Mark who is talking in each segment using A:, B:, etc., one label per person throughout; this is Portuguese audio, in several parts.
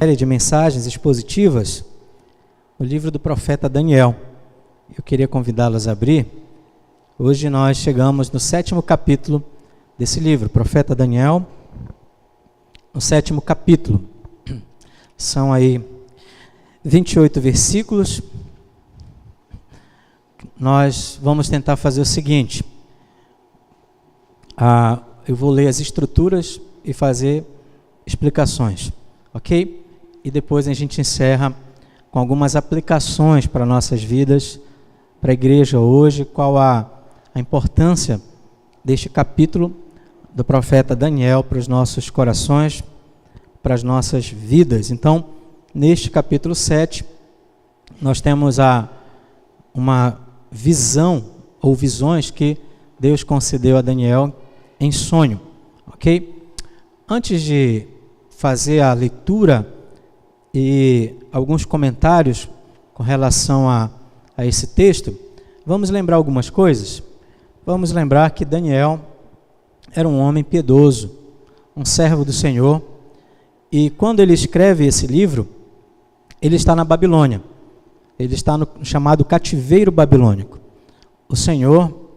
A: série de mensagens expositivas, o livro do profeta Daniel. Eu queria convidá-los a abrir. Hoje nós chegamos no 7º capítulo desse livro, profeta Daniel, no 7º capítulo. São aí 28 versículos. Nós vamos tentar fazer o seguinte. Eu vou ler as estruturas e fazer explicações, ok? E depois a gente encerra com algumas aplicações para nossas vidas, para a igreja hoje, qual a importância deste capítulo do profeta Daniel para os nossos corações, para as nossas vidas. Então, neste capítulo 7, nós temos uma visão ou visões que Deus concedeu a Daniel em sonho, ok? Antes de fazer a leitura e alguns comentários com relação a esse texto, vamos lembrar algumas coisas. Vamos lembrar que Daniel era um homem piedoso, um servo do Senhor, e quando ele escreve esse livro, ele está na Babilônia, ele está no chamado cativeiro babilônico. O Senhor,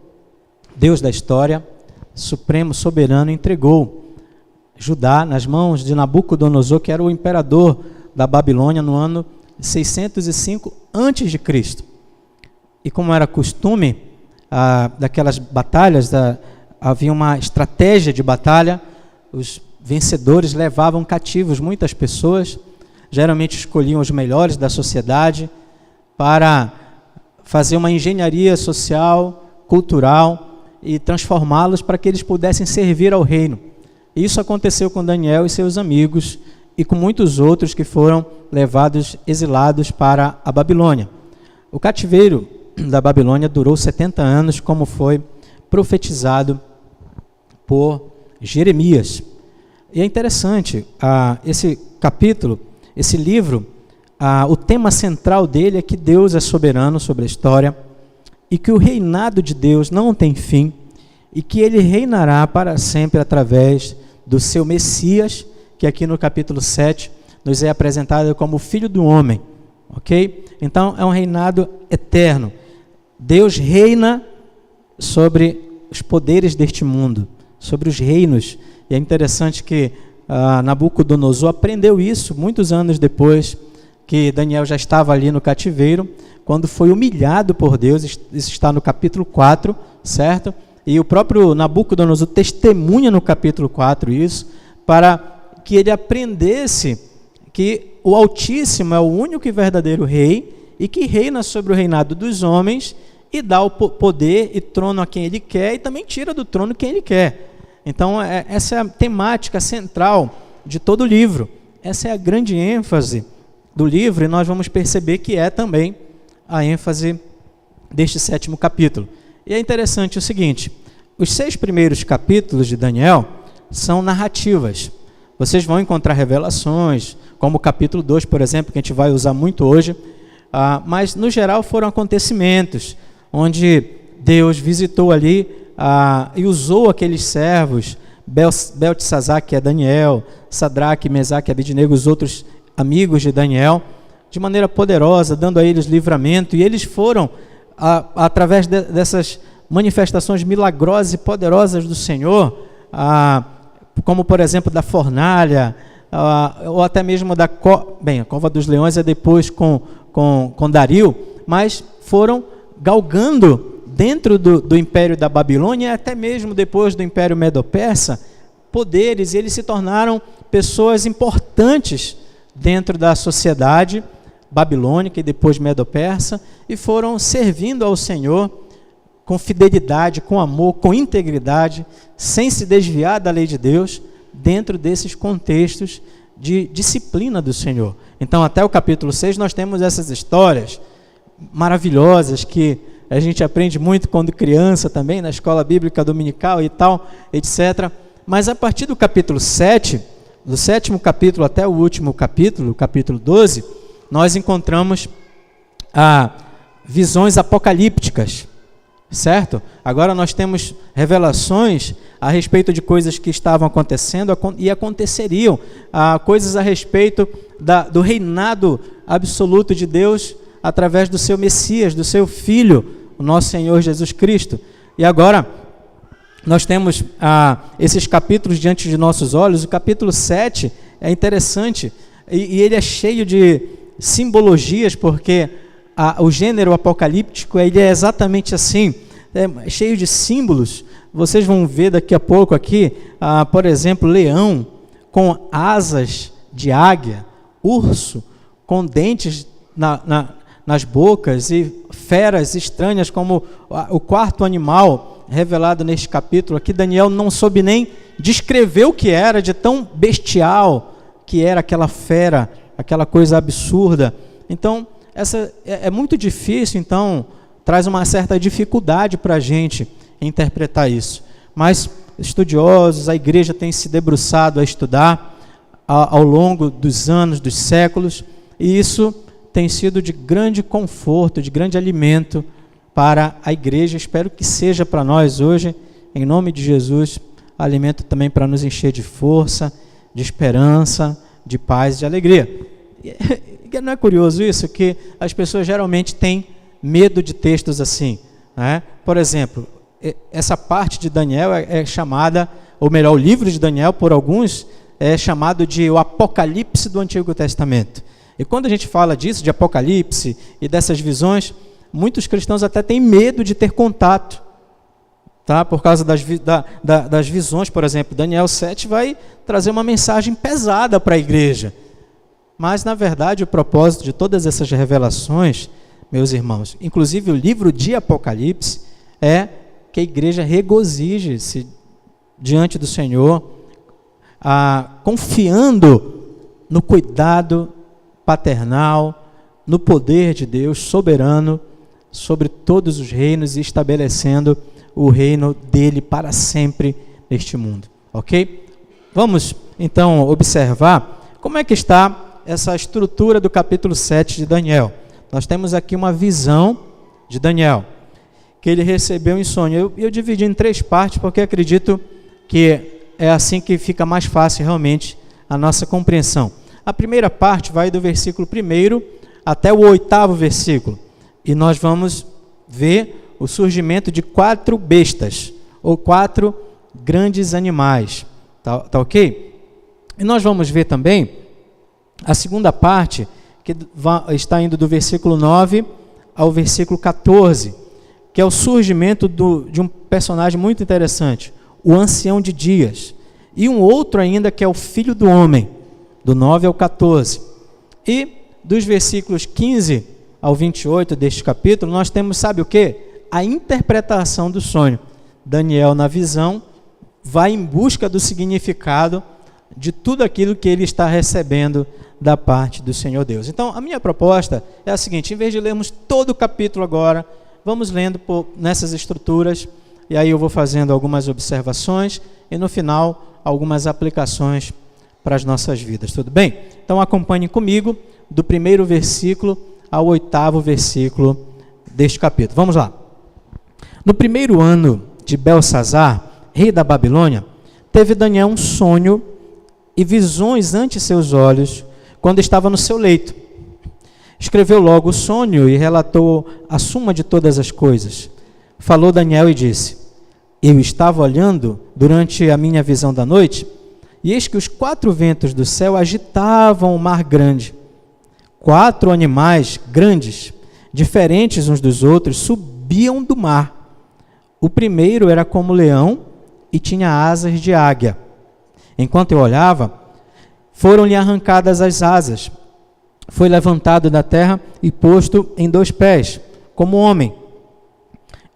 A: Deus da história, supremo, soberano, entregou Judá nas mãos de Nabucodonosor, que era o imperador da Babilônia no ano 605 a.C. E como era costume daquelas batalhas, havia uma estratégia de batalha, os vencedores levavam cativos muitas pessoas, geralmente escolhiam os melhores da sociedade para fazer uma engenharia social, cultural e transformá-los para que eles pudessem servir ao reino. Isso aconteceu com Daniel e seus amigos e com muitos outros que foram levados, exilados para a Babilônia. O cativeiro da Babilônia durou 70 anos, como foi profetizado por Jeremias. E é interessante, esse capítulo, esse livro, o tema central dele é que Deus é soberano sobre a história e que o reinado de Deus não tem fim e que ele reinará para sempre através do seu Messias, que aqui no capítulo 7 nos é apresentado como Filho do Homem, ok? Então é um reinado eterno. Deus reina sobre os poderes deste mundo, sobre os reinos. E é interessante que Nabucodonosor aprendeu isso muitos anos depois que Daniel já estava ali no cativeiro, quando foi humilhado por Deus. Isso está no capítulo 4, certo? E o próprio Nabucodonosor testemunha no capítulo 4 isso, para que ele aprendesse que o Altíssimo é o único e verdadeiro rei e que reina sobre o reinado dos homens e dá o poder e trono a quem ele quer e também tira do trono quem ele quer. Então, essa é a temática central de todo o livro. Essa é a grande ênfase do livro e nós vamos perceber que é também a ênfase deste 7º capítulo. E é interessante o seguinte, os 6 primeiros capítulos de Daniel são narrativas. Vocês vão encontrar revelações, como o capítulo 2, por exemplo, que a gente vai usar muito hoje, mas no geral foram acontecimentos, onde Deus visitou ali e usou aqueles servos, Beltesazar, que é Daniel, Sadraque, Mesaque, Abednego, os outros amigos de Daniel, de maneira poderosa, dando a eles livramento, e eles foram através dessas manifestações milagrosas e poderosas do Senhor, como por exemplo da fornalha, ou até mesmo a Cova dos Leões é depois com Dario, mas foram galgando dentro do Império da Babilônia, e até mesmo depois do Império Medo-Persa, poderes, e eles se tornaram pessoas importantes dentro da sociedade babilônica e depois Medo-Persa, e foram servindo ao Senhor com fidelidade, com amor, com integridade, sem se desviar da lei de Deus, dentro desses contextos de disciplina do Senhor. Então, até o capítulo 6, nós temos essas histórias maravilhosas que a gente aprende muito quando criança também, na escola bíblica dominical e tal, etc. Mas a partir do capítulo 7, do 7º capítulo até o último capítulo, o capítulo 12, nós encontramos visões apocalípticas, certo? Agora nós temos revelações a respeito de coisas que estavam acontecendo e aconteceriam, coisas a respeito do reinado absoluto de Deus através do seu Messias, do seu Filho, o nosso Senhor Jesus Cristo. E agora nós temos esses capítulos diante de nossos olhos. O capítulo 7 é interessante e ele é cheio de simbologias, porque o gênero apocalíptico ele é exatamente assim, cheio de símbolos. Vocês vão ver daqui a pouco aqui, por exemplo, leão com asas de águia, urso com dentes nas bocas e feras estranhas como o quarto animal revelado neste capítulo aqui. Daniel não soube nem descrever o que era, de tão bestial que era aquela fera, aquela coisa absurda. Então, essa é muito difícil, então traz uma certa dificuldade para a gente interpretar isso. Mas estudiosos, a igreja tem se debruçado a estudar ao longo dos anos, dos séculos, e isso tem sido de grande conforto, de grande alimento para a igreja. Espero que seja para nós hoje, em nome de Jesus, alimento também para nos encher de força, de esperança, de paz, de alegria. E não é curioso isso? Que as pessoas geralmente têm medo de textos assim, né? Por exemplo, essa parte de Daniel é chamada, ou melhor, o livro de Daniel, por alguns, é chamado de o Apocalipse do Antigo Testamento. E quando a gente fala disso, de Apocalipse e dessas visões, muitos cristãos até têm medo de ter contato, tá? Por causa das visões. Por exemplo, Daniel 7 vai trazer uma mensagem pesada para a igreja. Mas, na verdade, o propósito de todas essas revelações, meus irmãos, inclusive o livro de Apocalipse, é que a igreja regozije-se diante do Senhor, confiando no cuidado paternal, no poder de Deus soberano sobre todos os reinos e estabelecendo o reino dele para sempre neste mundo, ok? Vamos então observar como é que está essa estrutura do capítulo 7 de Daniel. Nós temos aqui uma visão de Daniel, que ele recebeu em sonho. Eu dividi em 3 partes, porque acredito que é assim que fica mais fácil realmente a nossa compreensão. A primeira parte vai do versículo 1 até o 8º versículo, e nós vamos ver o surgimento de 4 bestas, ou 4 grandes animais, tá ok? E nós vamos ver também a segunda parte, que está indo do versículo 9 ao versículo 14, que é o surgimento de um personagem muito interessante, o ancião de dias, e um outro ainda que é o filho do homem, do 9 ao 14. E dos versículos 15 ao 28 deste capítulo, nós temos, sabe o quê? A interpretação do sonho. Daniel, na visão, vai em busca do significado de tudo aquilo que ele está recebendo da parte do Senhor Deus. Então, a minha proposta é a seguinte: em vez de lermos todo o capítulo agora, vamos lendo nessas estruturas, e aí eu vou fazendo algumas observações, e no final, algumas aplicações para as nossas vidas, tudo bem? Então, acompanhem comigo, do 1º versículo ao 8º versículo deste capítulo. Vamos lá. No 1º ano de Belsazar, rei da Babilônia, teve Daniel um sonho e visões ante seus olhos, quando estava no seu leito. Escreveu logo o sonho e relatou a suma de todas as coisas. Falou Daniel e disse: eu estava olhando durante a minha visão da noite, e eis que os 4 ventos do céu agitavam o mar grande. 4 animais grandes, diferentes uns dos outros, subiam do mar. O primeiro era como leão e tinha asas de águia. Enquanto eu olhava, foram-lhe arrancadas as asas. Foi levantado da terra e posto em 2 pés, como homem.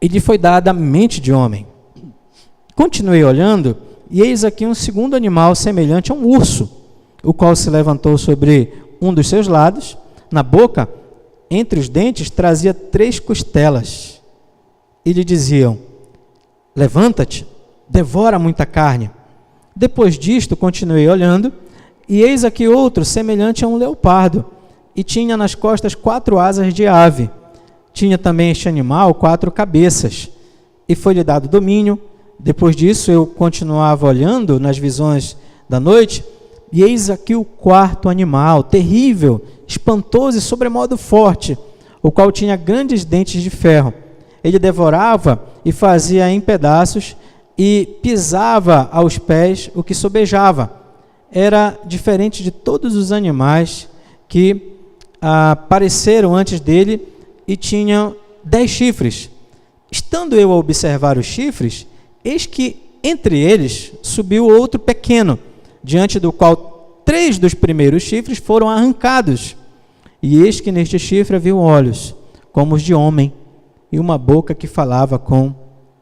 A: E lhe foi dada a mente de homem. Continuei olhando, e eis aqui um segundo animal semelhante a um urso, o qual se levantou sobre um dos seus lados. Na boca, entre os dentes, trazia 3 costelas. E lhe diziam: levanta-te, devora muita carne. Depois disto, continuei olhando, e eis aqui outro, semelhante a um leopardo, e tinha nas costas 4 asas de ave. Tinha também este animal 4 cabeças, e foi-lhe dado domínio. Depois disso eu continuava olhando nas visões da noite, e eis aqui o quarto animal, terrível, espantoso e sobremodo forte, o qual tinha grandes dentes de ferro. Ele devorava e fazia em pedaços, e pisava aos pés o que sobejava. Era diferente de todos os animais que apareceram antes dele, e tinha 10 chifres. Estando eu a observar os chifres, eis que entre eles subiu outro pequeno, diante do qual 3 dos primeiros chifres foram arrancados. E eis que neste chifre havia olhos, como os de homem, e uma boca que falava com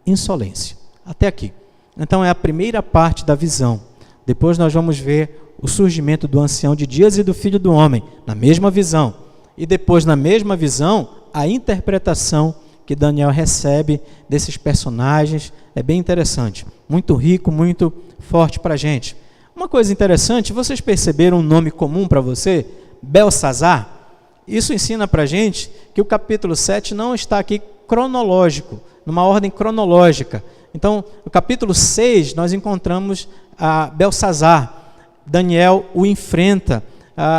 A: insolência. Até aqui. Então é a primeira parte da visão. Depois nós vamos ver o surgimento do ancião de dias e do filho do homem, na mesma visão. E depois, na mesma visão, a interpretação que Daniel recebe desses personagens é bem interessante. Muito rico, muito forte para a gente. Uma coisa interessante, vocês perceberam um nome comum para você? Belsazar? Isso ensina para a gente que o capítulo 7 não está aqui cronológico, numa ordem cronológica. Então, no capítulo 6, nós encontramos Belsazar. Daniel o enfrenta.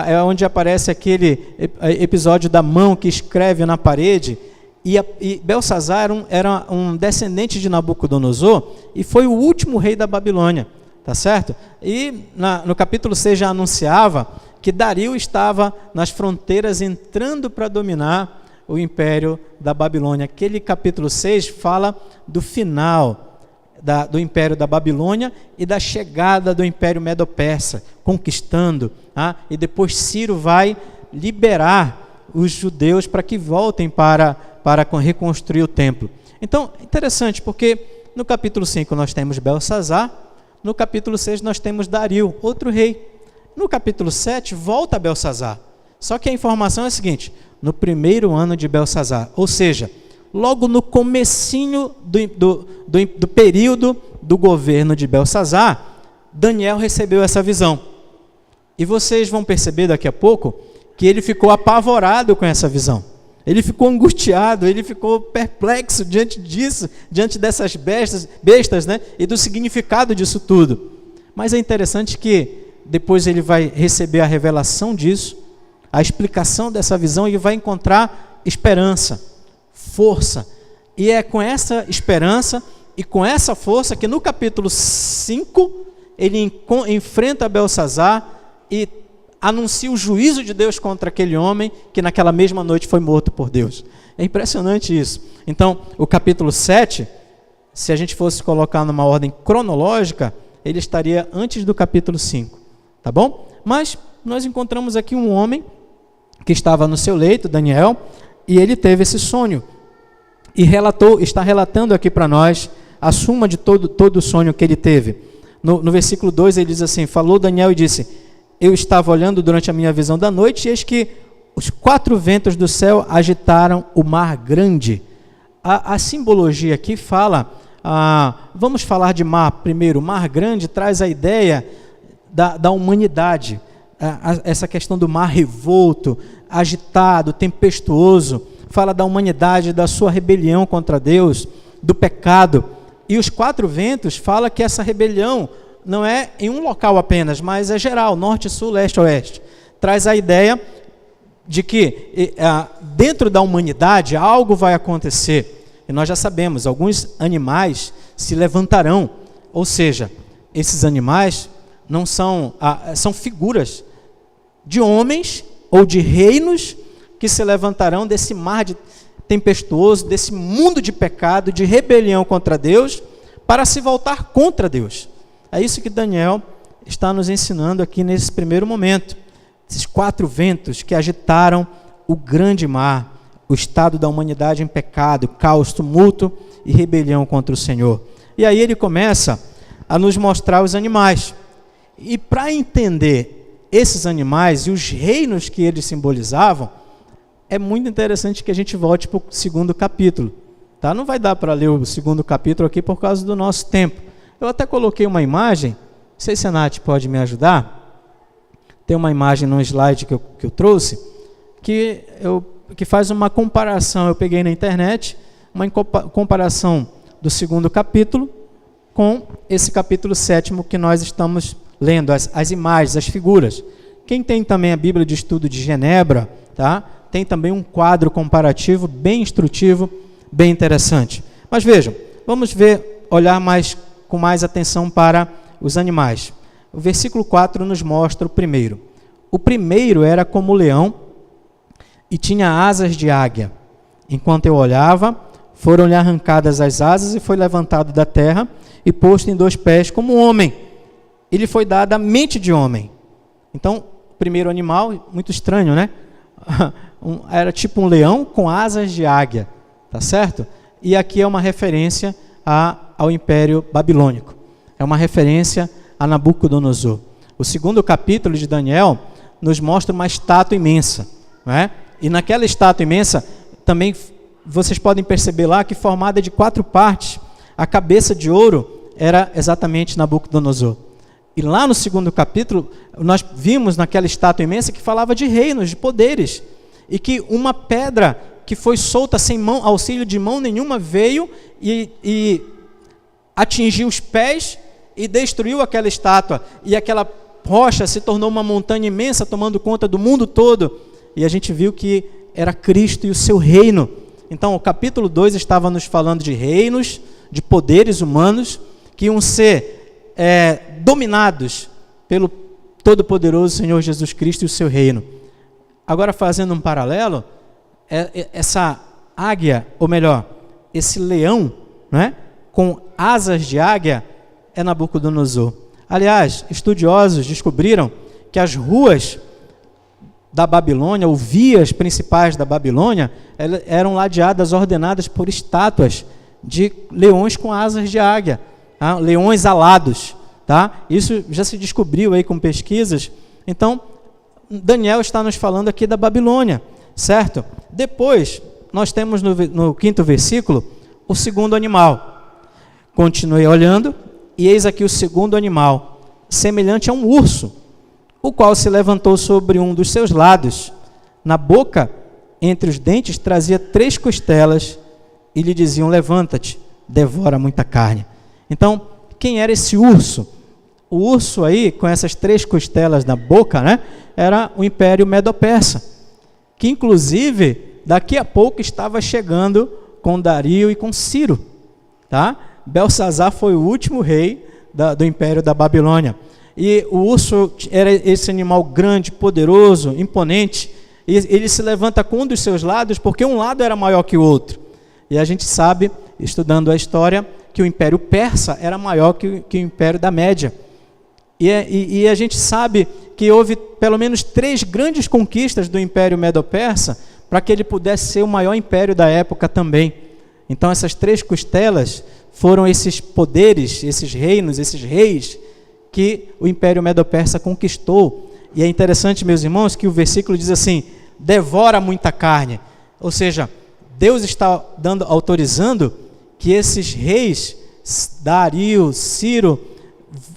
A: É onde aparece aquele episódio da mão que escreve na parede. E Belsazar era um descendente de Nabucodonosor e foi o último rei da Babilônia. Tá certo? E no capítulo 6 já anunciava que Dario estava nas fronteiras entrando para dominar o império da Babilônia. Aquele capítulo 6 fala do final do império da Babilônia e da chegada do império Medo-Persa, conquistando. E depois Ciro vai liberar os judeus para que voltem para reconstruir o templo. Então, interessante, porque no capítulo 5 nós temos Belsazar, no capítulo 6 nós temos Dario, outro rei. No capítulo 7 volta Belsazar. Só que a informação é a seguinte: no primeiro ano de Belsazar, ou seja, logo no comecinho do período do governo de Belsazar, Daniel recebeu essa visão. E vocês vão perceber daqui a pouco que ele ficou apavorado com essa visão. Ele ficou angustiado, ele ficou perplexo diante disso, diante dessas bestas, né? E do significado disso tudo. Mas é interessante que depois ele vai receber a revelação disso, a explicação dessa visão, e vai encontrar esperança, força. E é com essa esperança e com essa força que no capítulo 5 ele enfrenta Belsazar e anuncia o juízo de Deus contra aquele homem que naquela mesma noite foi morto por Deus. É impressionante isso. Então, o capítulo 7, se a gente fosse colocar numa ordem cronológica, ele estaria antes do capítulo 5, tá bom? Mas nós encontramos aqui um homem que estava no seu leito, Daniel, e ele teve esse sonho. E está relatando aqui para nós a suma de todo o sonho que ele teve. No versículo 2 ele diz assim: falou Daniel e disse: eu estava olhando durante a minha visão da noite, e eis que os 4 ventos do céu agitaram o mar grande. A simbologia aqui fala, vamos falar de mar primeiro. O mar grande traz a ideia da humanidade, essa questão do mar revolto, agitado, tempestuoso, fala da humanidade, da sua rebelião contra Deus, do pecado. E os 4 ventos fala que essa rebelião não é em um local apenas, mas é geral, norte, sul, leste, oeste. Traz a ideia de que dentro da humanidade algo vai acontecer. E nós já sabemos, alguns animais se levantarão. Ou seja, esses animais não são figuras de homens ou de reinos que se levantarão desse mar tempestuoso, desse mundo de pecado, de rebelião contra Deus, para se voltar contra Deus. É isso que Daniel está nos ensinando aqui nesse primeiro momento. Esses 4 ventos que agitaram o grande mar, o estado da humanidade em pecado, caos, tumulto e rebelião contra o Senhor. E aí ele começa a nos mostrar os animais. E para entender esses animais e os reinos que eles simbolizavam, é muito interessante que a gente volte para o 2º capítulo. Tá? Não vai dar para ler o 2º capítulo aqui por causa do nosso tempo. Eu até coloquei uma imagem, não sei se a Nath pode me ajudar. Tem uma imagem no slide que eu trouxe, que faz uma comparação. Eu peguei na internet, uma comparação do 2º capítulo com esse capítulo 7º que nós estamos lendo, as imagens, as figuras. Quem tem também a Bíblia de Estudo de Genebra, tá? Tem também um quadro comparativo bem instrutivo, bem interessante. Mas vejam, vamos olhar com mais atenção para os animais. O versículo 4 nos mostra o primeiro. O primeiro era como leão e tinha asas de águia. Enquanto eu olhava, foram-lhe arrancadas as asas e foi levantado da terra e posto em 2 pés como homem. Ele foi dada a mente de homem. Então, o primeiro animal, muito estranho, né? Era tipo um leão com asas de águia, tá certo? E aqui é uma referência ao Império Babilônico. É uma referência a Nabucodonosor. O 2º capítulo de Daniel nos mostra uma estátua imensa, não é? E naquela estátua imensa, também vocês podem perceber lá que formada de 4 partes, a cabeça de ouro era exatamente Nabucodonosor. E lá no 2º capítulo, nós vimos naquela estátua imensa que falava de reinos, de poderes, e que uma pedra que foi solta sem auxílio de mão nenhuma veio e atingiu os pés e destruiu aquela estátua. E aquela rocha se tornou uma montanha imensa, tomando conta do mundo todo. E a gente viu que era Cristo e o seu reino. Então, o capítulo 2 estava nos falando de reinos, de poderes humanos, que iam ser dominados pelo Todo-Poderoso Senhor Jesus Cristo e o seu reino. Agora, fazendo um paralelo, essa águia, ou melhor, esse leão, né, com asas de águia, é Nabucodonosor. Aliás, estudiosos descobriram que as ruas da Babilônia, ou vias principais da Babilônia, eram ladeadas, ordenadas por estátuas de leões com asas de águia, tá? Leões alados, tá? Isso já se descobriu aí com pesquisas. Então, Daniel está nos falando aqui da Babilônia, certo? Depois, nós temos no 5º versículo, o 2º animal. Continuei olhando, e eis aqui o 2º animal, semelhante a um urso, o qual se levantou sobre um dos seus lados. Na boca, entre os dentes, trazia 3 costelas, e lhe diziam: levanta-te, devora muita carne. Então, quem era esse urso? O urso aí, com essas 3 costelas na boca, né, era o Império Medo-Persa, que inclusive, daqui a pouco estava chegando com Dario e com Ciro, tá? Belsazar foi o último rei do Império da Babilônia. E o urso era esse animal grande, poderoso, imponente, e ele se levanta com um dos seus lados, porque um lado era maior que o outro. E a gente sabe, estudando a história, que o Império Persa era maior que o Império da Média. E a gente sabe que houve pelo menos 3 grandes conquistas do Império Medo-Persa para que ele pudesse ser o maior império da época também. Então essas 3 costelas foram esses poderes, esses reinos, esses reis que o Império Medo-Persa conquistou. E é interessante, meus irmãos, que o versículo diz assim: devora muita carne. Ou seja, Deus está autorizando que esses reis, Dario, Ciro,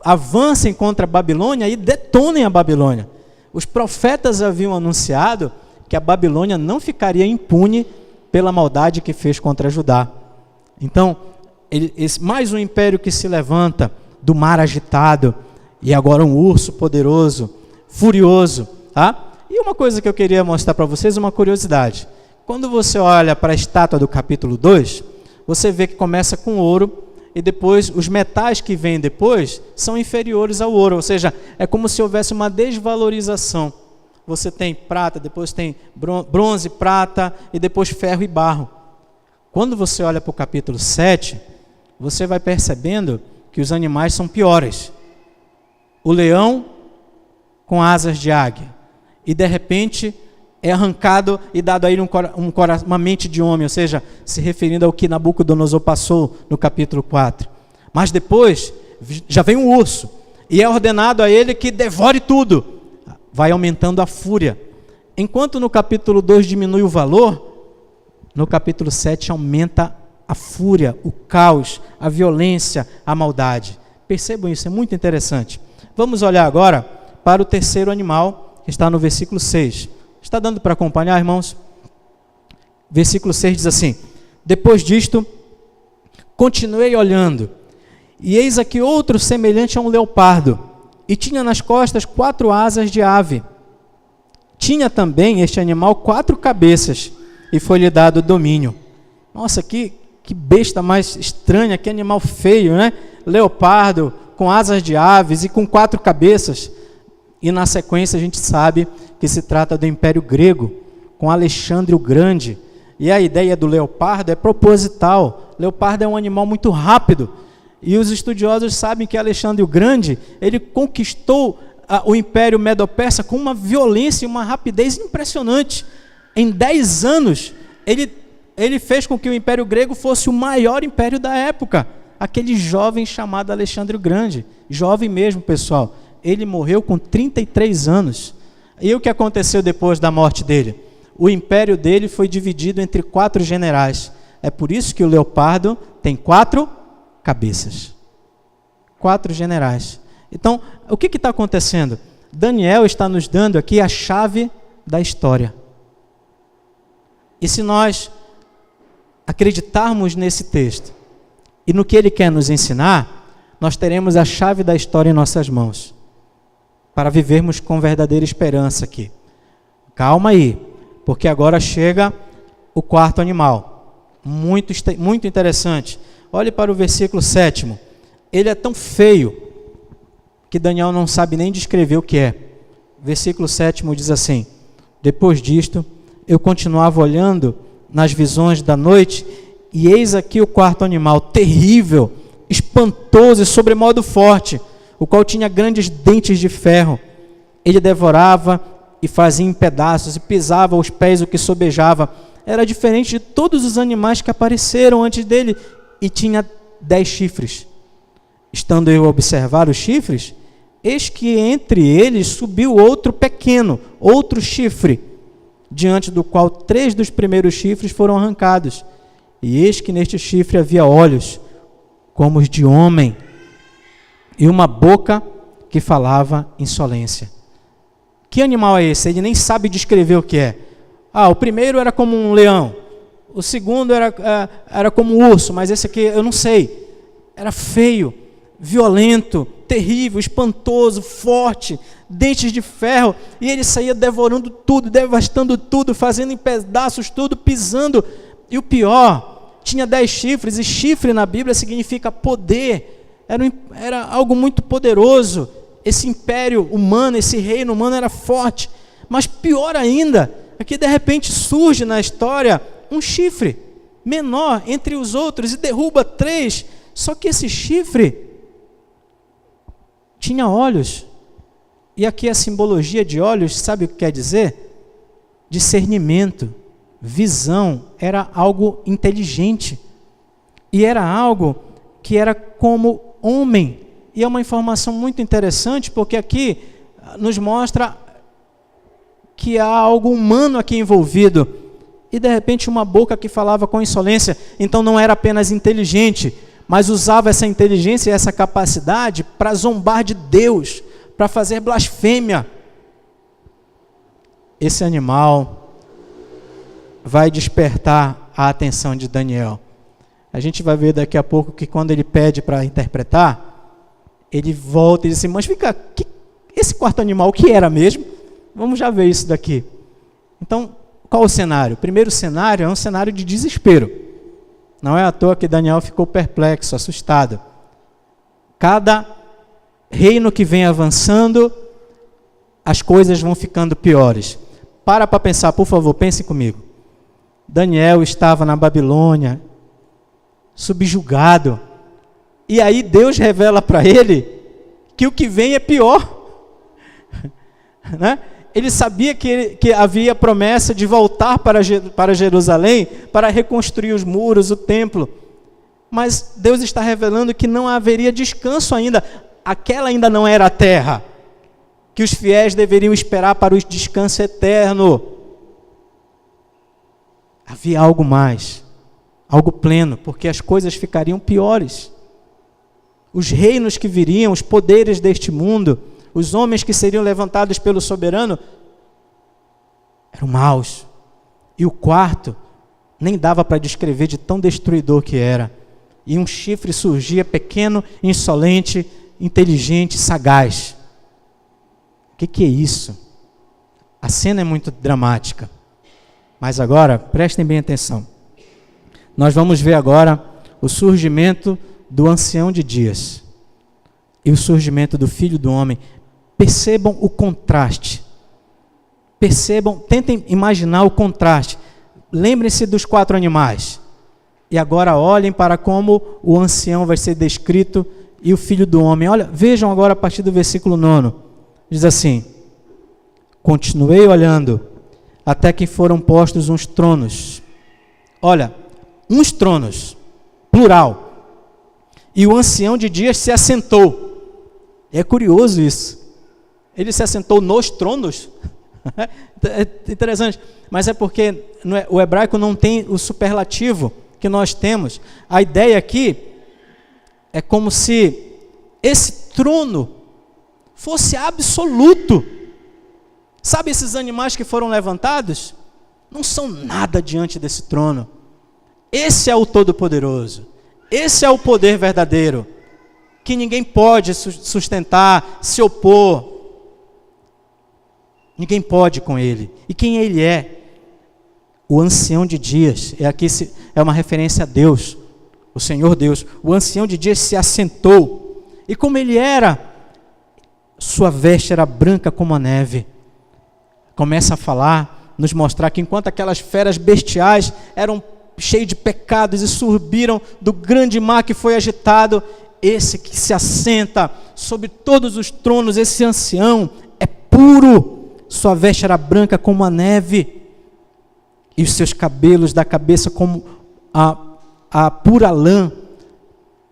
A: avancem contra a Babilônia e detonem a Babilônia. Os profetas haviam anunciado que a Babilônia não ficaria impune pela maldade que fez contra Judá. Então, mais um império que se levanta do mar agitado, e agora um urso poderoso, furioso, tá? E uma coisa que eu queria mostrar para vocês, uma curiosidade. Quando você olha para a estátua do capítulo 2, você vê que começa com ouro, e depois os metais que vêm depois são inferiores ao ouro, ou seja, é como se houvesse uma desvalorização. Você tem prata, depois tem bronze, prata, e depois ferro e barro. Quando você olha para o capítulo 7, você vai percebendo que os animais são piores. O leão com asas de águia, e de repente é arrancado e dado a ele uma mente de homem, ou seja, se referindo ao que Nabucodonosor passou no capítulo 4. Mas depois já vem um urso, e é ordenado a ele que devore tudo. Vai aumentando a fúria. Enquanto no capítulo 2 diminui o valor, no capítulo 7 aumenta a fúria, o caos, a violência, a maldade. Percebam isso, é muito interessante. Vamos olhar agora para o 3º animal, que está no versículo 6. Está dando para acompanhar, irmãos? Versículo 6 diz assim: depois disto, Continuei olhando, e eis aqui outro semelhante a um leopardo, e tinha nas costas 4 asas de ave. Tinha também este animal 4 cabeças, e foi-lhe dado domínio. Nossa, que besta mais estranha, que animal feio, né? Leopardo, com asas de aves e com 4 cabeças. E na sequência a gente sabe que se trata do Império Grego, com Alexandre o Grande. E a ideia do leopardo é proposital. Leopardo é um animal muito rápido. E os estudiosos sabem que Alexandre o Grande, ele conquistou o Império Medo-Persa com uma violência e uma rapidez impressionante. Em 10 anos, ele fez com que o Império Grego fosse o maior império da época. Aquele jovem chamado Alexandre o Grande. Jovem mesmo, pessoal. Ele morreu com 33 anos. E o que aconteceu depois da morte dele? O império dele foi dividido entre 4 generais. É por isso que o leopardo tem 4 cabeças. 4 generais. Então, o que está acontecendo? Daniel está nos dando aqui a chave da história. E se nós acreditarmos nesse texto e no que ele quer nos ensinar, nós teremos a chave da história em nossas mãos, para vivermos com verdadeira esperança aqui. Calma aí, porque agora chega o 4º animal. Muito interessante. Olhe para o versículo 7. Ele é tão feio que Daniel não sabe nem descrever o que é. Versículo 7 diz assim: depois disto, eu continuava olhando nas visões da noite, e eis aqui o 4º animal, terrível, espantoso e sobremodo forte, o qual tinha grandes dentes de ferro. Ele devorava e fazia em pedaços, e pisava aos pés o que sobejava. Era diferente de todos os animais que apareceram antes dele, e tinha 10 chifres. Estando eu a observar os chifres, eis que entre eles subiu outro pequeno, outro chifre, diante do qual 3 dos primeiros chifres foram arrancados. E eis que neste chifre havia olhos, como os de homem, e uma boca que falava insolência. Que animal é esse? Ele nem sabe descrever o que é. O primeiro era como um leão, o segundo era como um urso, mas esse aqui eu não sei. Era feio, violento, terrível, espantoso, forte, dentes de ferro, e ele saía devorando tudo, devastando tudo, fazendo em pedaços tudo, pisando. E o pior, tinha 10 chifres, e chifre na Bíblia significa poder. Era algo muito poderoso. Esse império humano, esse reino humano era forte. Mas pior ainda, é que de repente surge na história um chifre menor entre os outros e derruba 3. Só que esse chifre tinha olhos. E aqui a simbologia de olhos, sabe o que quer dizer? Discernimento, visão. Era algo inteligente. E era algo que era como homem. E é uma informação muito interessante, porque aqui nos mostra que há algo humano aqui envolvido. E de repente uma boca que falava com insolência. Então não era apenas inteligente, mas usava essa inteligência e essa capacidade para zombar de Deus, para fazer blasfêmia. Esse animal vai despertar a atenção de Daniel. A gente vai ver daqui a pouco que quando ele pede para interpretar, ele volta e diz assim: mas fica, esse 4º animal, o que era mesmo? Vamos já ver isso daqui. Então, qual o cenário? O primeiro cenário é um cenário de desespero. Não é à toa que Daniel ficou perplexo, assustado. Cada reino que vem avançando, as coisas vão ficando piores. Para pensar, por favor, pense comigo. Daniel estava na Babilônia, subjugado. E aí Deus revela para ele que o que vem é pior. Né? Ele sabia que havia promessa de voltar para Jerusalém, para reconstruir os muros, o templo. Mas Deus está revelando que não haveria descanso ainda. Aquela ainda não era a terra, que os fiéis deveriam esperar para o descanso eterno. Havia algo mais, algo pleno, porque as coisas ficariam piores. Os reinos que viriam, os poderes deste mundo, os homens que seriam levantados pelo soberano, eram maus. E o 4º nem dava para descrever de tão destruidor que era. e um chifre surgia pequeno, insolente, inteligente, sagaz. O que é isso? A cena é muito dramática. Mas agora, prestem bem atenção. Nós vamos ver agora o surgimento do ancião de dias e o surgimento do Filho do Homem. Percebam o contraste. Percebam, tentem imaginar o contraste. Lembrem-se dos 4 animais. E agora olhem para como o ancião vai ser descrito e o Filho do Homem. Olha, vejam agora a partir do versículo 9. Diz assim: continuei olhando, até que foram postos uns tronos. Olha, uns tronos, plural. E o ancião de dias se assentou. É curioso isso. Ele se assentou nos tronos. É interessante. Mas é porque o hebraico não tem o superlativo que nós temos. A ideia aqui é como se esse trono fosse absoluto. Sabe esses animais que foram levantados? Não são nada diante desse trono. Esse é o Todo-Poderoso. Esse é o poder verdadeiro, que ninguém pode sustentar, se opor. Ninguém pode com ele. E quem ele é? O ancião de dias. Aqui é uma referência a Deus, o Senhor Deus. O ancião de dias se assentou. E como ele era? Sua veste era branca como a neve. Começa a falar, nos mostrar que enquanto aquelas feras bestiais eram cheias de pecados e subiram do grande mar que foi agitado, esse que se assenta sobre todos os tronos, esse ancião, é puro. Sua veste era branca como a neve, e os seus cabelos da cabeça como a pura lã.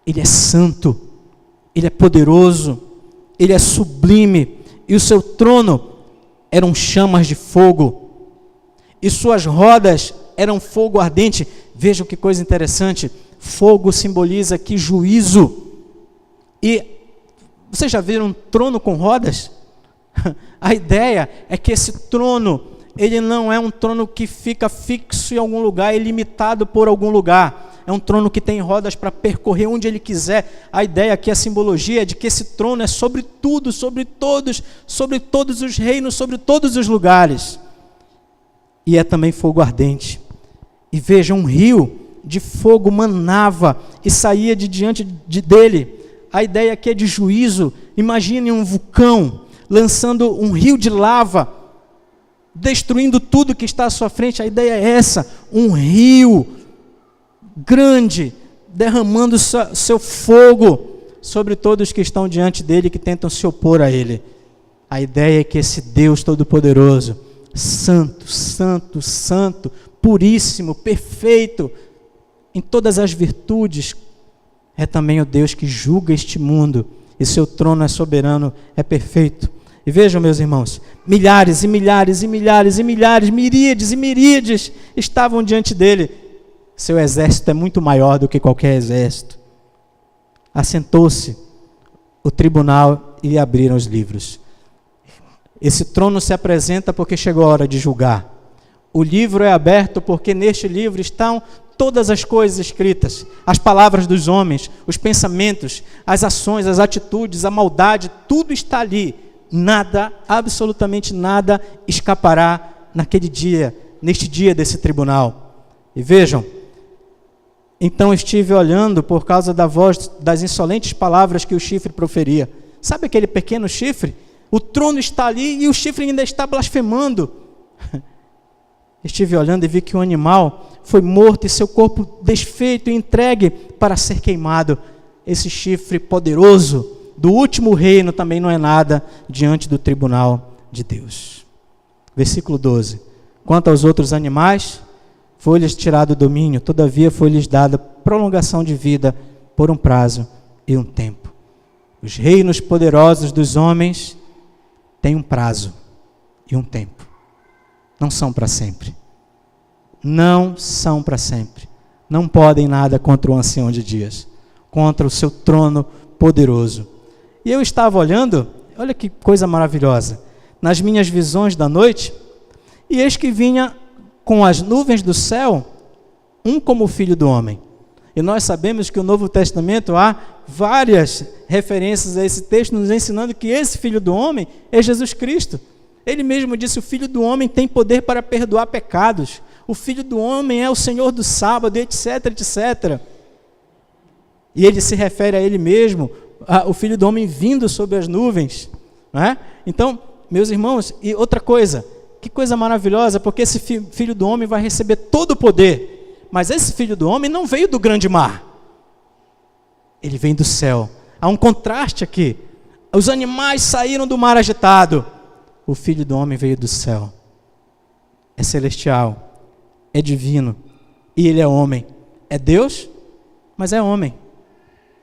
A: Ele é santo, ele é poderoso, ele é sublime, e o seu trono eram chamas de fogo, e suas rodas eram fogo ardente. Vejam que coisa interessante, fogo simboliza aqui juízo. E vocês já viram um trono com rodas? A ideia é que esse trono, ele não é um trono que fica fixo em algum lugar, é limitado por algum lugar. É um trono que tem rodas para percorrer onde ele quiser. A ideia aqui, a simbologia é de que esse trono é sobre tudo, sobre todos os reinos, sobre todos os lugares. E é também fogo ardente. E veja, um rio de fogo manava e saía de diante dele. A ideia aqui é de juízo. Imagine um vulcão lançando um rio de lava, destruindo tudo que está à sua frente. A ideia é essa, um rio grande, derramando seu fogo sobre todos que estão diante dele, que tentam se opor a ele. A ideia é que esse Deus Todo-Poderoso, santo, santo, santo, puríssimo, perfeito, em todas as virtudes, é também o Deus que julga este mundo, e seu trono é soberano, é perfeito. E vejam, meus irmãos, milhares e milhares e milhares e milhares, miríades e miríades estavam diante dele. Seu exército é muito maior do que qualquer exército. Assentou-se o tribunal e lhe abriram os livros. Esse trono se apresenta porque chegou a hora de julgar. O livro é aberto porque neste livro estão todas as coisas escritas, as palavras dos homens, os pensamentos, as ações, as atitudes, a maldade, tudo está ali. Nada, absolutamente nada escapará naquele dia, neste dia desse tribunal. E vejam, então estive olhando por causa da voz, das insolentes palavras que o chifre proferia. Sabe aquele pequeno chifre? O trono está ali e o chifre ainda está blasfemando. Estive olhando e vi que o animal foi morto e seu corpo desfeito e entregue para ser queimado. Esse chifre poderoso do último reino também não é nada diante do tribunal de Deus. Versículo 12. Quanto aos outros animais, foi-lhes tirado o domínio, todavia foi-lhes dada prolongação de vida por um prazo e um tempo. Os reinos poderosos dos homens têm um prazo e um tempo. Não são para sempre. Não são para sempre. Não podem nada contra o ancião de dias, contra o seu trono poderoso. E eu estava olhando, olha que coisa maravilhosa, nas minhas visões da noite, e eis que vinha com as nuvens do céu, um como o Filho do Homem. E nós sabemos que no Novo Testamento há várias referências a esse texto, nos ensinando que esse Filho do Homem é Jesus Cristo. Ele mesmo disse: o Filho do Homem tem poder para perdoar pecados. O Filho do Homem é o Senhor do sábado, etc, etc. E ele se refere a ele mesmo, o Filho do Homem vindo sobre as nuvens. Não é? Então, meus irmãos, e outra coisa, que coisa maravilhosa, porque esse Filho do Homem vai receber todo o poder. Mas esse Filho do Homem não veio do grande mar. Ele vem do céu. Há um contraste aqui. Os animais saíram do mar agitado. O Filho do Homem veio do céu. É celestial. É divino. E ele é homem. É Deus, mas é homem.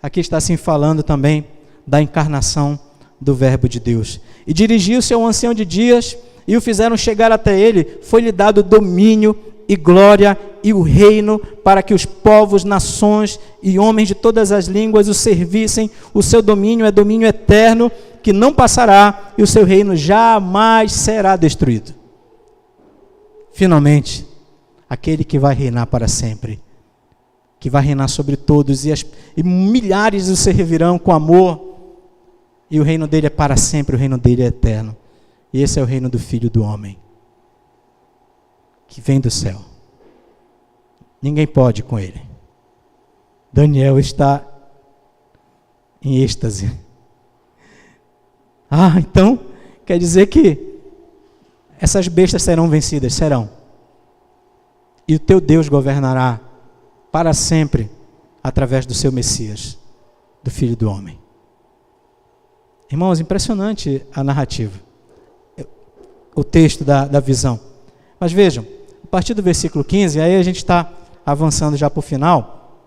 A: Aqui está assim falando também da encarnação do Verbo de Deus. E dirigiu-se ao ancião de dias e o fizeram chegar até ele. Foi-lhe dado domínio e glória e o reino, para que os povos, nações e homens de todas as línguas o servissem. O seu domínio é domínio eterno, que não passará, e o seu reino jamais será destruído. Finalmente, aquele que vai reinar para sempre, que vai reinar sobre todos, e milhares o servirão com amor, e o reino dele é para sempre, o reino dele é eterno. E esse é o reino do Filho do Homem, que vem do céu. Ninguém pode com ele. Daniel está em êxtase. Então, quer dizer que essas bestas serão vencidas, serão. E o teu Deus governará para sempre através do seu Messias, do Filho do Homem. Irmãos, impressionante a narrativa, o texto da visão. Mas vejam, a partir do versículo 15, aí a gente está avançando já para o final,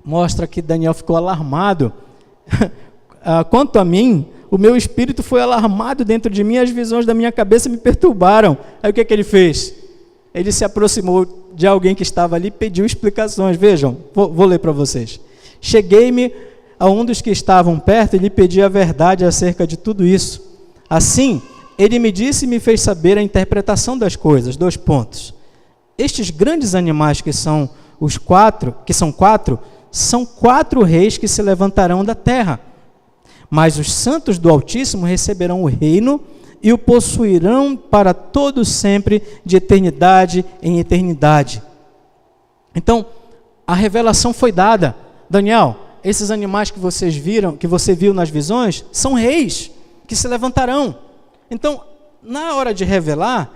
A: mostra que Daniel ficou alarmado. Quanto a mim, o meu espírito foi alarmado dentro de mim, as visões da minha cabeça me perturbaram. Aí o que ele fez? Ele se aproximou de alguém que estava ali e pediu explicações. Vejam, vou ler para vocês. Cheguei-me a um dos que estavam perto e lhe pedi a verdade acerca de tudo isso. Assim, ele me disse e me fez saber a interpretação das coisas. 2 pontos. Estes grandes animais que são quatro, são 4 reis que se levantarão da terra. Mas os santos do Altíssimo receberão o reino e o possuirão para todo sempre, de eternidade em eternidade. Então, a revelação foi dada. Daniel, esses animais que vocês viram, que você viu nas visões, são reis que se levantarão. Então, na hora de revelar,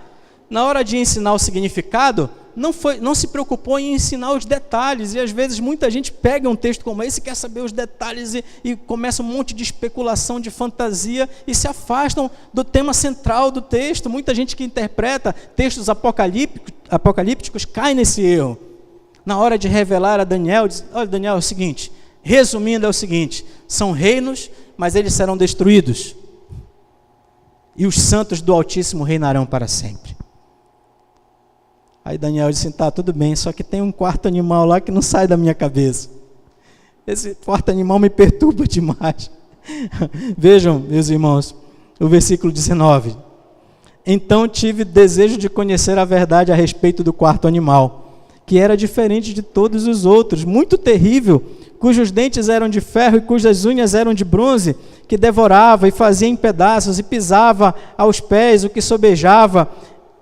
A: na hora de ensinar o significado, não se preocupou em ensinar os detalhes. E às vezes muita gente pega um texto como esse, quer saber os detalhes e começa um monte de especulação, de fantasia, e se afastam do tema central do texto. Muita gente que interpreta textos apocalípticos cai nesse erro. Na hora de revelar a Daniel, diz: olha, Daniel, é o seguinte, resumindo, é o seguinte: são reinos, mas eles serão destruídos. E os santos do Altíssimo reinarão para sempre. Aí Daniel disse: tá, tudo bem, só que tem um 4º animal lá que não sai da minha cabeça. Esse 4º animal me perturba demais. Vejam, meus irmãos, o versículo 19. Então tive desejo de conhecer a verdade a respeito do 4º animal, que era diferente de todos os outros, muito terrível, cujos dentes eram de ferro e cujas unhas eram de bronze, que devorava e fazia em pedaços e pisava aos pés o que sobejava,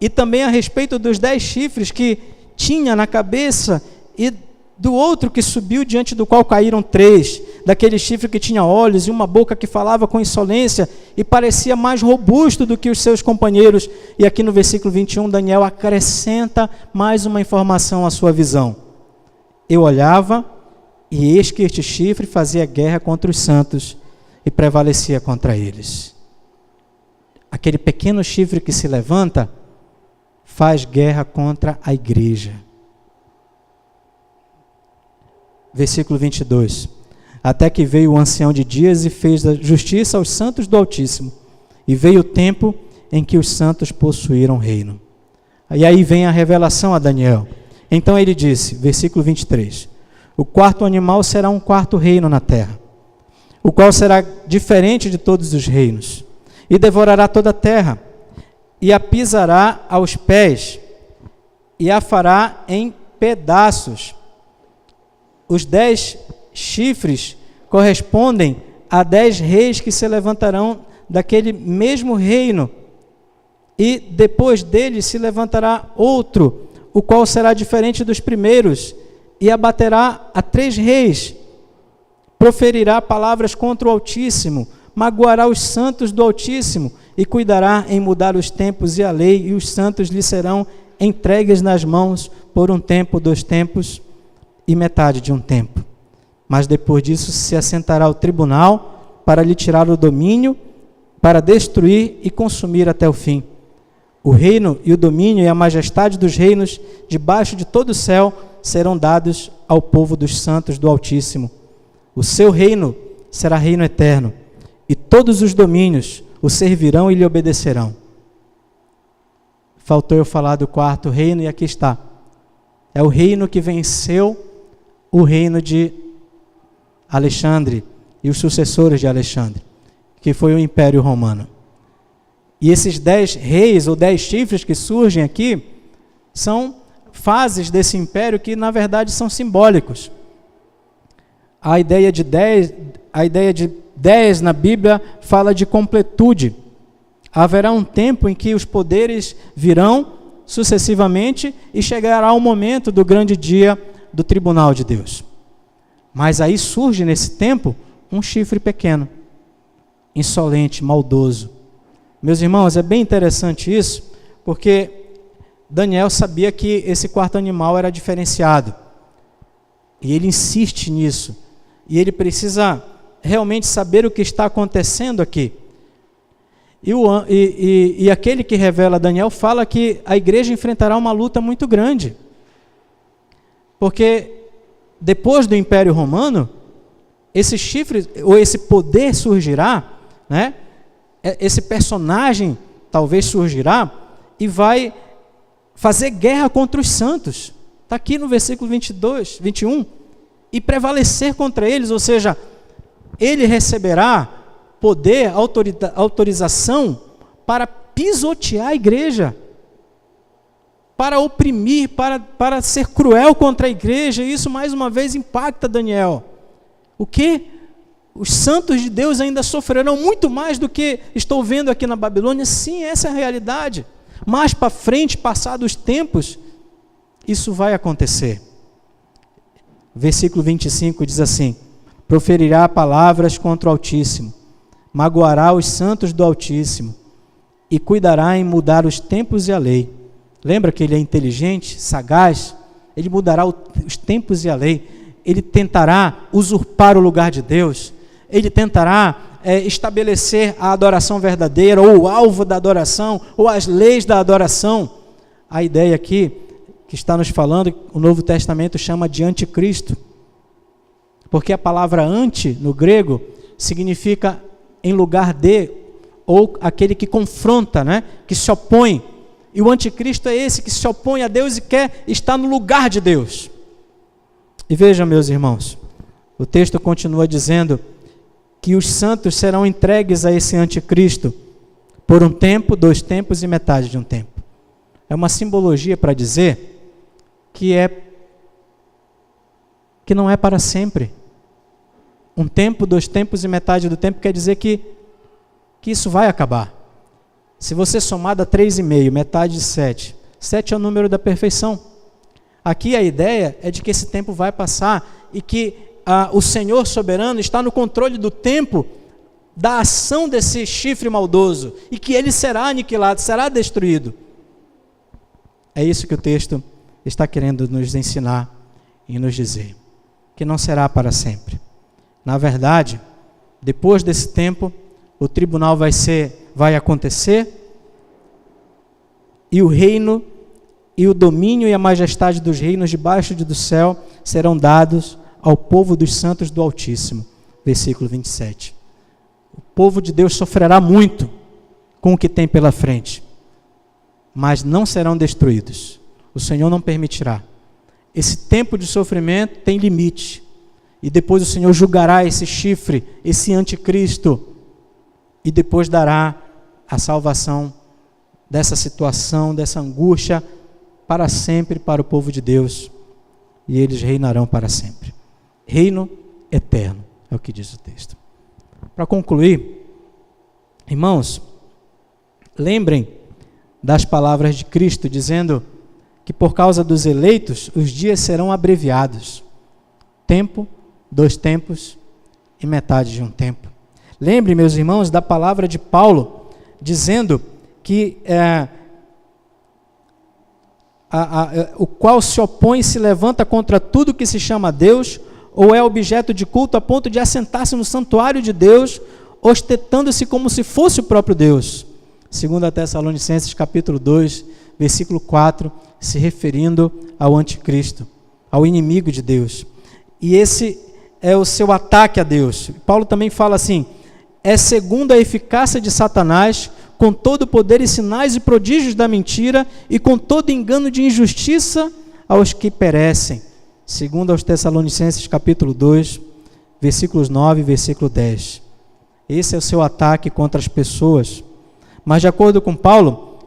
A: e também a respeito dos 10 chifres que tinha na cabeça, e do outro que subiu, diante do qual caíram 3, daquele chifre que tinha olhos e uma boca que falava com insolência e parecia mais robusto do que os seus companheiros. E aqui no versículo 21, Daniel acrescenta mais uma informação à sua visão. Eu olhava, e eis que este chifre fazia guerra contra os santos e prevalecia contra eles. Aquele pequeno chifre que se levanta faz guerra contra a igreja. Versículo 22. Até que veio o ancião de dias e fez justiça aos santos do Altíssimo. E veio o tempo em que os santos possuíram reino. E aí vem a revelação a Daniel. Então ele disse, versículo 23. O 4º animal será um 4º reino na terra, o qual será diferente de todos os reinos, e devorará toda a terra, e a pisará aos pés, e a fará em pedaços. Os 10 chifres correspondem a 10 reis que se levantarão daquele mesmo reino, e depois dele se levantará outro, o qual será diferente dos primeiros, e abaterá a 3 reis, proferirá palavras contra o Altíssimo, magoará os santos do Altíssimo, e cuidará em mudar os tempos e a lei, e os santos lhe serão entregues nas mãos por um tempo, 2 tempos e metade de um tempo. Mas depois disso se assentará o tribunal para lhe tirar o domínio, para destruir e consumir até o fim. O reino e o domínio e a majestade dos reinos debaixo de todo o céu serão dados ao povo dos santos do Altíssimo. O seu reino será reino eterno, e todos os domínios o servirão e lhe obedecerão. Faltou eu falar do 4º reino, e aqui está. É o reino que venceu o reino de Alexandre e os sucessores de Alexandre, que foi o Império Romano. E esses 10 reis ou 10 chifres que surgem aqui são fases desse império que na verdade são simbólicos. A ideia de 10 na Bíblia fala de completude. Haverá um tempo em que os poderes virão sucessivamente e chegará o momento do grande dia do tribunal de Deus. Mas aí surge nesse tempo um chifre pequeno, insolente, maldoso. Meus irmãos, é bem interessante isso, porque Daniel sabia que esse 4º animal era diferenciado. E ele insiste nisso. E ele precisa realmente saber o que está acontecendo aqui. E aquele que revela Daniel fala que a igreja enfrentará uma luta muito grande. Porque depois do Império Romano, esse chifre, ou esse poder surgirá, né? Esse personagem talvez surgirá e vai fazer guerra contra os santos. Está aqui no versículo 22, 21. E prevalecer contra eles, ou seja, ele receberá poder, autorização para pisotear a igreja, para oprimir, para ser cruel contra a igreja. E isso mais uma vez impacta Daniel. O que? Os santos de Deus ainda sofrerão muito mais do que estou vendo aqui na Babilônia? Sim, essa é a realidade. Mais para frente, passados os tempos, isso vai acontecer. Versículo 25 diz assim: proferirá palavras contra o Altíssimo, magoará os santos do Altíssimo, e cuidará em mudar os tempos e a lei. Lembra que ele é inteligente, sagaz? Ele mudará os tempos e a lei. Ele tentará usurpar o lugar de Deus. Ele tentará estabelecer a adoração verdadeira, ou o alvo da adoração, ou as leis da adoração. A ideia aqui, que está nos falando, o Novo Testamento chama de anticristo. Porque a palavra anti, no grego, significa em lugar de, ou aquele que confronta, né? Que se opõe. E o anticristo é esse que se opõe a Deus e quer estar no lugar de Deus. E vejam, meus irmãos, o texto continua dizendo que os santos serão entregues a esse anticristo por um tempo, 2 tempos e metade de um tempo. É uma simbologia para dizer que não é para sempre. Um tempo, 2 tempos e metade do tempo quer dizer que isso vai acabar. Se você somar dá 3,5, metade de 7. 7 é o número da perfeição. Aqui a ideia é de que esse tempo vai passar e que o Senhor soberano está no controle do tempo da ação desse chifre maldoso e que ele será aniquilado, será destruído. É isso que o texto está querendo nos ensinar e nos dizer, que não será para sempre. Na verdade, depois desse tempo, o tribunal vai acontecer e o reino e o domínio e a majestade dos reinos debaixo do céu serão dados ao povo dos santos do Altíssimo. Versículo 27. O povo de Deus sofrerá muito com o que tem pela frente, mas não serão destruídos. O Senhor não permitirá. Esse tempo de sofrimento tem limite. E depois o Senhor julgará esse chifre, esse anticristo, e depois dará a salvação dessa situação, dessa angústia, para sempre para o povo de Deus, e eles reinarão para sempre. Reino eterno, é o que diz o texto. Para concluir, irmãos, lembrem das palavras de Cristo, dizendo que por causa dos eleitos, os dias serão abreviados. Tempo, 2 tempos e metade de um tempo. Lembre, meus irmãos, da palavra de Paulo, dizendo que o qual se opõe e se levanta contra tudo que se chama Deus, ou é objeto de culto a ponto de assentar-se no santuário de Deus, ostentando-se como se fosse o próprio Deus. 2 Tessalonicenses capítulo 2, versículo 4, se referindo ao anticristo, ao inimigo de Deus. E esse é o seu ataque a Deus. Paulo também fala assim: é segundo a eficácia de Satanás, com todo o poder e sinais e prodígios da mentira, e com todo engano de injustiça aos que perecem. Segundo aos Tessalonicenses capítulo 2, versículos 9 e versículo 10. Esse é o seu ataque contra as pessoas. Mas de acordo com Paulo,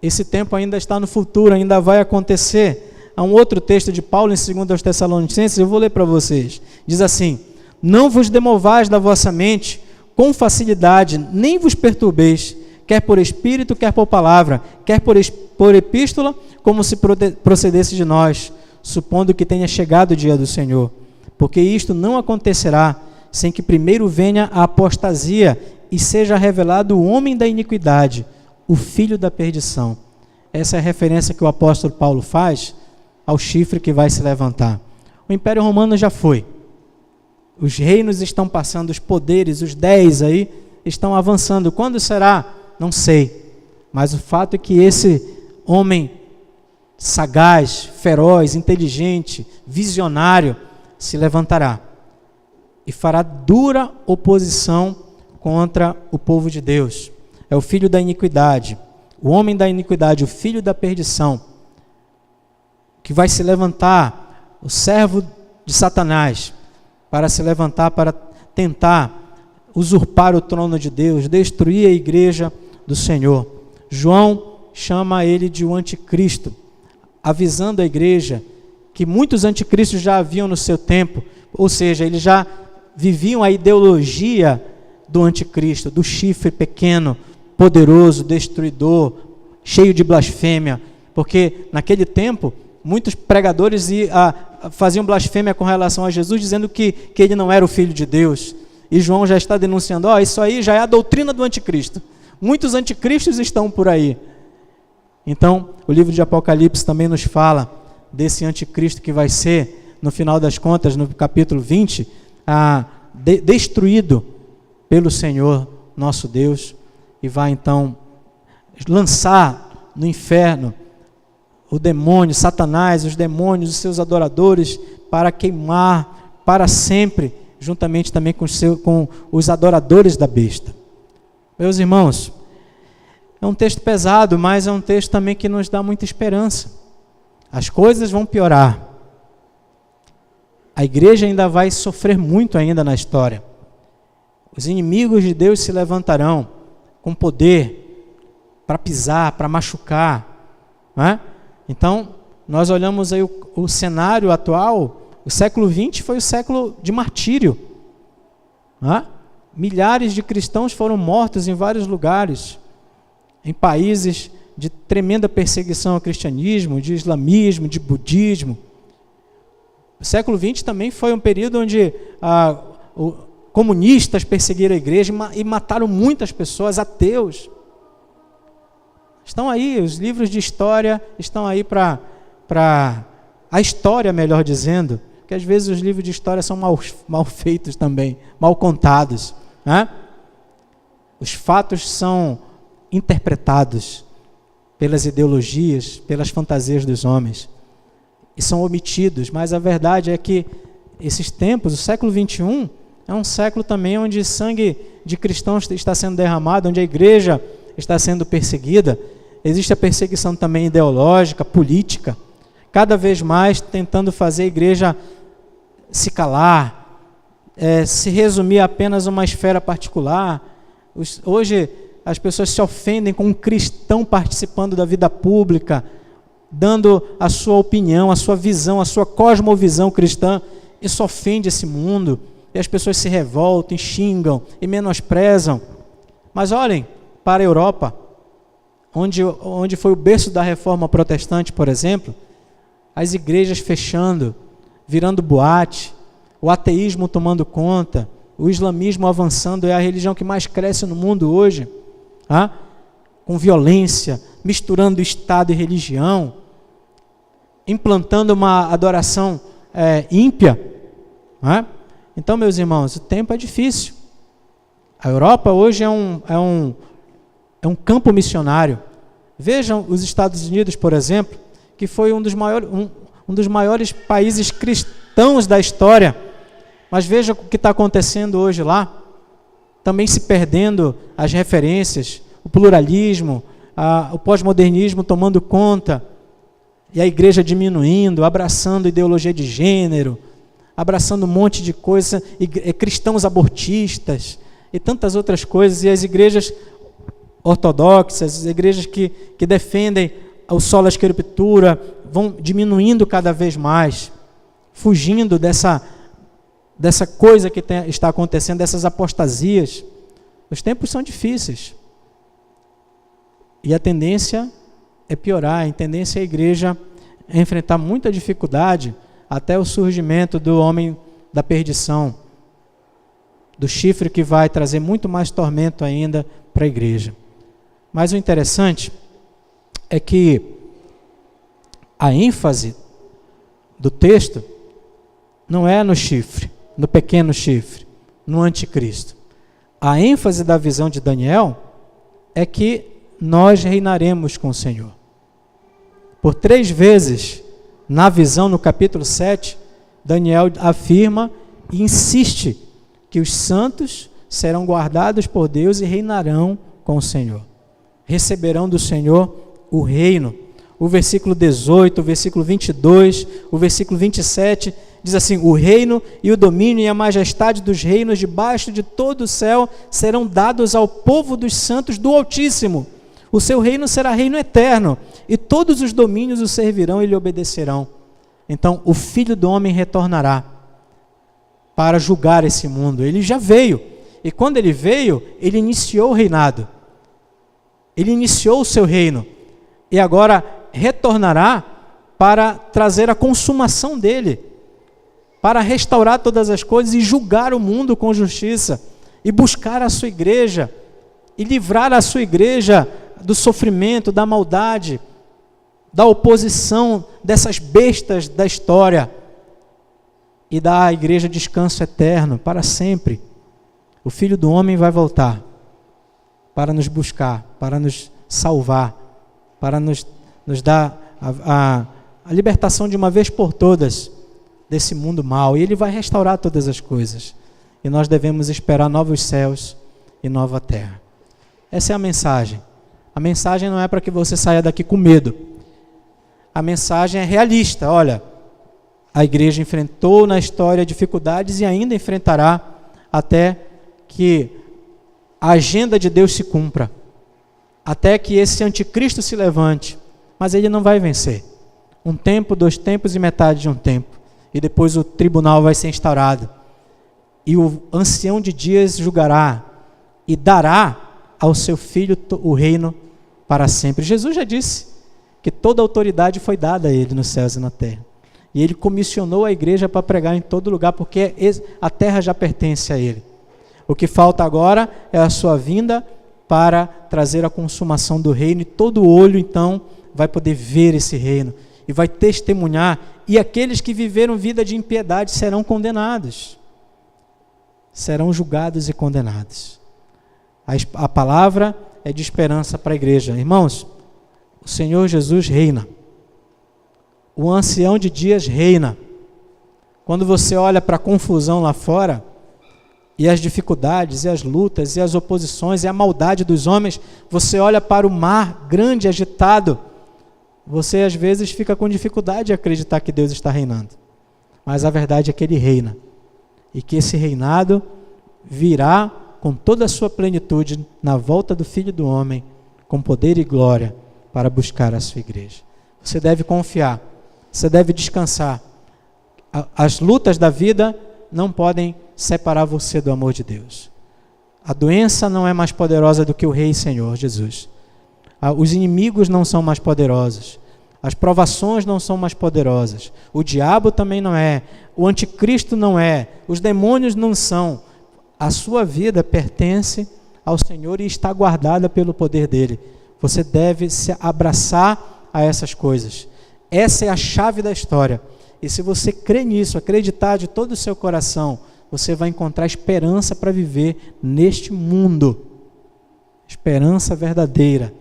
A: esse tempo ainda está no futuro, ainda vai acontecer. Há um outro texto de Paulo em 2 aos Tessalonicenses, eu vou ler para vocês. Diz assim: não vos demovais da vossa mente com facilidade, nem vos perturbeis, quer por espírito, quer por palavra, quer por epístola, como se procedesse de nós, supondo que tenha chegado o dia do Senhor. Porque isto não acontecerá, sem que primeiro venha a apostasia, e seja revelado o homem da iniquidade, o filho da perdição. Essa é a referência que o apóstolo Paulo faz ao chifre que vai se levantar. O Império Romano já foi. Os reinos estão passando, os poderes, os 10 aí, estão avançando. Quando será? Não sei. Mas o fato é que esse homem sagaz, feroz, inteligente, visionário, se levantará e fará dura oposição contra o povo de Deus. É o filho da iniquidade, o homem da iniquidade, o filho da perdição, que vai se levantar, o servo de Satanás, para se levantar, para tentar usurpar o trono de Deus, destruir a igreja do Senhor. João chama ele de o anticristo, avisando a igreja que muitos anticristos já haviam no seu tempo, ou seja, eles já viviam a ideologia do anticristo, do chifre pequeno, poderoso, destruidor, cheio de blasfêmia, porque naquele tempo muitos pregadores faziam blasfêmia com relação a Jesus, dizendo que ele não era o Filho de Deus. E João já está denunciando: isso aí já é a doutrina do anticristo. Muitos anticristos estão por aí. Então, o livro de Apocalipse também nos fala desse anticristo que vai ser, no final das contas, no capítulo 20, destruído pelo Senhor nosso Deus, e vai então lançar no inferno o demônio, Satanás, os demônios, os seus adoradores, para queimar para sempre, juntamente também com os adoradores da besta. Meus irmãos, é um texto pesado, mas é um texto também que nos dá muita esperança. As coisas vão piorar. A igreja ainda vai sofrer muito ainda na história. Os inimigos de Deus se levantarão com poder para pisar, para machucar, não é? Então, nós olhamos aí o cenário atual. O século XX foi o século de martírio, não é? Milhares de cristãos foram mortos em vários lugares, em países de tremenda perseguição ao cristianismo, de islamismo, de budismo. O século XX também foi um período onde comunistas perseguiram a igreja e mataram muitas pessoas, ateus. Estão aí, os livros de história estão aí para a história, melhor dizendo, porque às vezes os livros de história são mal feitos também, mal contados, né? Os fatos são interpretados pelas ideologias, pelas fantasias dos homens, e são omitidos, mas a verdade é que esses tempos, o século XXI, é um século também onde sangue de cristãos está sendo derramado, onde a igreja está sendo perseguida. Existe a perseguição também ideológica, política, cada vez mais tentando fazer a igreja se calar, se resumir a apenas uma esfera particular. Hoje as pessoas se ofendem com um cristão participando da vida pública, dando a sua opinião, a sua visão, a sua cosmovisão cristã. Isso ofende esse mundo, e as pessoas se revoltam, e xingam, e menosprezam. Mas olhem para a Europa, onde foi o berço da reforma protestante, por exemplo, as igrejas fechando, virando boate, o ateísmo tomando conta, o islamismo avançando, é a religião que mais cresce no mundo hoje, com violência, misturando Estado e religião, implantando uma adoração ímpia. Então, meus irmãos, o tempo é difícil. A Europa hoje é um campo missionário. Vejam os Estados Unidos, por exemplo, que foi um dos maiores países cristãos da história. Mas veja o que está acontecendo hoje lá. Também se perdendo as referências, o pluralismo, o pós-modernismo tomando conta, e a igreja diminuindo, abraçando ideologia de gênero, abraçando um monte de coisa, cristãos abortistas e tantas outras coisas, e as igrejas ortodoxas, as igrejas que defendem o sola escritura, vão diminuindo cada vez mais, fugindo dessa coisa que está acontecendo, dessas apostasias. Os tempos são difíceis. E a tendência é piorar, a tendência é a igreja enfrentar muita dificuldade até o surgimento do homem da perdição, do chifre que vai trazer muito mais tormento ainda para a igreja. Mas o interessante é que a ênfase do texto não é no chifre, no pequeno chifre, no anticristo. A ênfase da visão de Daniel é que nós reinaremos com o Senhor. Por 3 vezes, na visão, no capítulo 7, Daniel afirma e insiste que os santos serão guardados por Deus e reinarão com o Senhor. Receberão do Senhor o reino. O versículo 18, o versículo 22, o versículo 27, diz assim: o reino e o domínio e a majestade dos reinos debaixo de todo o céu serão dados ao povo dos santos do Altíssimo. O seu reino será reino eterno, e todos os domínios o servirão e lhe obedecerão. Então, o Filho do Homem retornará para julgar esse mundo. Ele já veio, e quando ele veio, ele iniciou o reinado. Ele iniciou o seu reino, e agora retornará para trazer a consumação dele, para restaurar todas as coisas e julgar o mundo com justiça, e buscar a sua igreja, e livrar a sua igreja do sofrimento, da maldade, da oposição dessas bestas da história, e dar à igreja descanso eterno, para sempre. O Filho do Homem vai voltar para nos buscar, para nos salvar, para nos dar a libertação de uma vez por todas desse mundo mau, e Ele vai restaurar todas as coisas, e nós devemos esperar novos céus e nova terra. Essa é a mensagem. A mensagem não é para que você saia daqui com medo. A mensagem é realista. Olha, a igreja enfrentou na história dificuldades e ainda enfrentará até que a agenda de Deus se cumpra, até que esse anticristo se levante, mas ele não vai vencer. 1 tempo, 2 tempos e metade de 1 tempo, e depois o tribunal vai ser instaurado, e o ancião de dias julgará, e dará ao seu filho o reino para sempre. Jesus já disse que toda autoridade foi dada a ele nos céus e na terra, e ele comissionou a igreja para pregar em todo lugar, porque a terra já pertence a ele. O que falta agora é a sua vinda para trazer a consumação do reino, e todo olho então vai poder ver esse reino e vai testemunhar, e aqueles que viveram vida de impiedade serão condenados, serão julgados e condenados. A palavra é de esperança para a igreja. Irmãos, o Senhor Jesus reina, o ancião de dias reina. Quando você olha para a confusão lá fora, e as dificuldades, e as lutas, e as oposições, e a maldade dos homens, você olha para o mar grande, agitado, você às vezes fica com dificuldade de acreditar que Deus está reinando. Mas a verdade é que Ele reina, e que esse reinado virá com toda a sua plenitude na volta do Filho do Homem, com poder e glória, para buscar a sua igreja. Você deve confiar, você deve descansar. As lutas da vida não podem separar você do amor de Deus. A doença não é mais poderosa do que o Rei e Senhor Jesus. Os inimigos não são mais poderosos. As provações não são mais poderosas. O diabo também não é. O anticristo não é. Os demônios não são. A sua vida pertence ao Senhor e está guardada pelo poder dele. Você deve se abraçar a essas coisas. Essa é a chave da história. E se você crer nisso, acreditar de todo o seu coração, você vai encontrar esperança para viver neste mundo. Esperança verdadeira.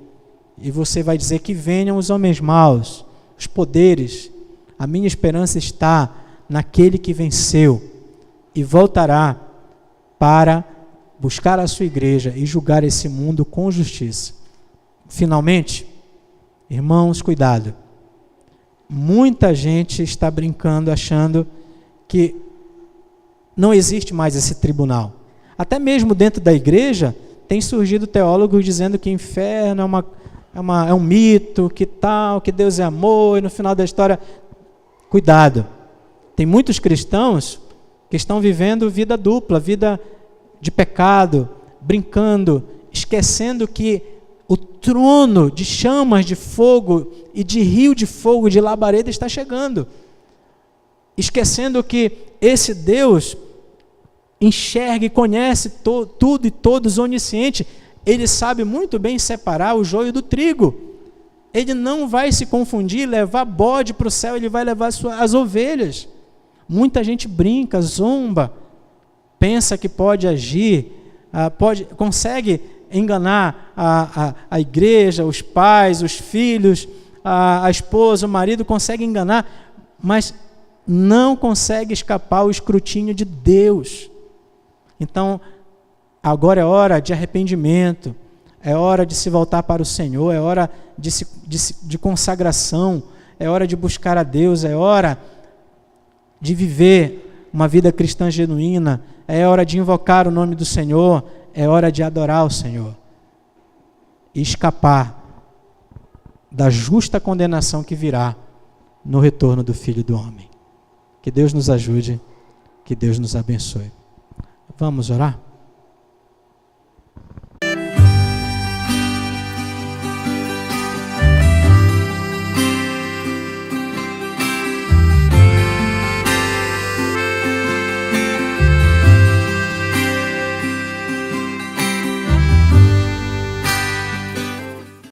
A: E você vai dizer que venham os homens maus, os poderes. A minha esperança está naquele que venceu e voltará para buscar a sua igreja e julgar esse mundo com justiça. Finalmente, irmãos, cuidado. Muita gente está brincando, achando que não existe mais esse tribunal. Até mesmo dentro da igreja, tem surgido teólogos dizendo que o inferno é um mito, que tal, que Deus é amor, e no final da história... Cuidado. Tem muitos cristãos que estão vivendo vida dupla, vida de pecado, brincando, esquecendo que o trono de chamas de fogo e de rio de fogo, de labareda está chegando. Esquecendo que esse Deus enxerga e conhece tudo e todos, onisciente. Ele sabe muito bem separar o joio do trigo. Ele não vai se confundir, levar bode para o céu, ele vai levar as ovelhas. Muita gente brinca, zomba, pensa que pode agir, consegue enganar a igreja, os pais, os filhos, a esposa, o marido, consegue enganar, mas não consegue escapar ao escrutínio de Deus. Então, agora é hora de arrependimento, é hora de se voltar para o Senhor, é hora de consagração, é hora de buscar a Deus, é hora de viver uma vida cristã genuína, é hora de invocar o nome do Senhor, é hora de adorar o Senhor e escapar da justa condenação que virá no retorno do Filho do Homem. Que Deus nos ajude, que Deus nos abençoe. Vamos orar?